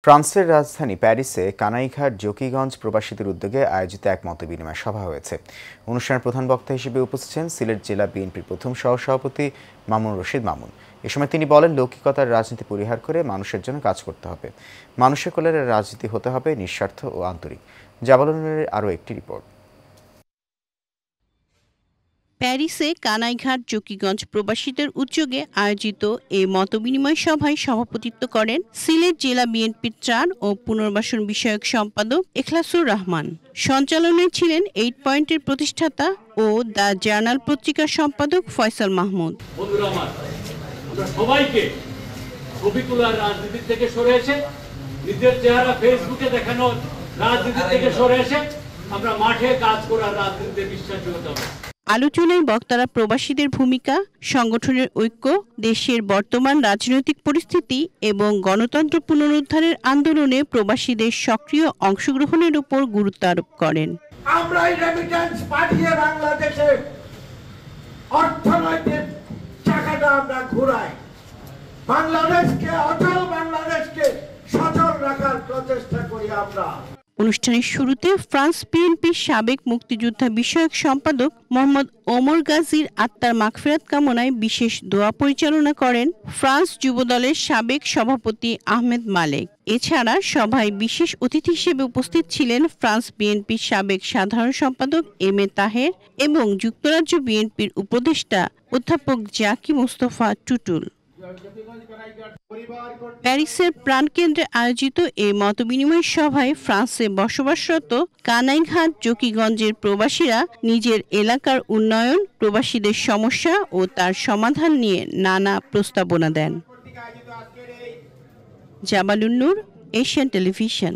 ফ্রান্সের রাজধানী প্যারিসে কানাইঘাট জকিগঞ্জ প্রবাসীদের উদ্যোগে আয়োজিত এক মতবিনিময় সভা হয়েছে। অনুষ্ঠানের প্রধান বক্তা হিসেবে উপস্থিত ছিলেন সিলেট জেলা বিএনপির প্রথম সহসভাপতি মামুন রশিদ মামুন। এ সময় তিনি বলেন, লৌকিকতার রাজনীতি পরিহার করে মানুষের জন্য কাজ করতে হবে। মানুষের কল্যাণের রাজনীতি হতে হবে নিঃস্বার্থ ও আন্তরিক। জাবালুনের আরও একটি রিপোর্ট। প্যারিসে কানাইঘাট জকিগঞ্জ প্রবাসীদের উদ্যোগে আয়োজিত এই মতবিনিময় সভায় সভাপতিত্ব করেন সিলেট জেলা বিএনপির ত্রাণ ও পুনর্বাসন বিষয়ক সম্পাদক এখলাসুর রহমান। সঞ্চালনে ছিলেন 8 পয়েন্টের প্রতিষ্ঠাতা ও দ্য জার্নাল পত্রিকার সম্পাদক ফয়সাল মাহমুদ। সবাইকে ছবি তোলার রাজনীতি থেকে সরে এসে, নিজের চেহারা ফেসবুকে দেখানোর রাজনীতি থেকে সরে এসে আমরা মাঠে কাজ করার রাজনীতিতে বিশ্বাসী হতে হবে। আলোচনায় বক্তারা প্রবাসীদের ভূমিকা, সংগঠনের ঐক্য, দেশের বর্তমান রাজনৈতিক পরিস্থিতি এবং গণতন্ত্র পুনরুদ্ধারের আন্দোলনে প্রবাসীদের সক্রিয় অংশগ্রহণের উপর গুরুত্ব আরোপ করেন। আমরা রেমিটেন্স পাঠিয়ে বাংলাদেশে অর্থনৈতিক চাকাটা আমরা ঘুরাই, বাংলাদেশকে অচল, বাংলাদেশকে সচল রাখার প্রচেষ্টা করি আমরা। অনুষ্ঠানের শুরুতে ফ্রান্স বিএনপির সাবেক মুক্তিযোদ্ধা বিষয়ক সম্পাদক মোহাম্মদ ওমর গাজীর আত্মার মাগফিরাত কামনায় বিশেষ দোয়া পরিচালনা করেন ফ্রান্স যুবদলের সাবেক সভাপতি আহমেদ মালেক। এছাড়া সভায় বিশেষ অতিথি হিসেবে উপস্থিত ছিলেন ফ্রান্স বিএনপির সাবেক সাধারণ সম্পাদক এম এ তাহের এবং যুক্তরাজ্য বিএনপির উপদেষ্টা অধ্যাপক জাকি মোস্তফা টুটুল। প্যারিসের প্রাণকেন্দ্রে আয়োজিত এই মতবিনিময় সভায় ফ্রান্সে বসবাসরত কানাইঘাট জকিগঞ্জের প্রবাসীরা নিজের এলাকার উন্নয়ন, প্রবাসীদের সমস্যা ও তার সমাধান নিয়ে নানা প্রস্তাবনা দেন। জাবালুন নূর, এশিয়ান টেলিভিশন।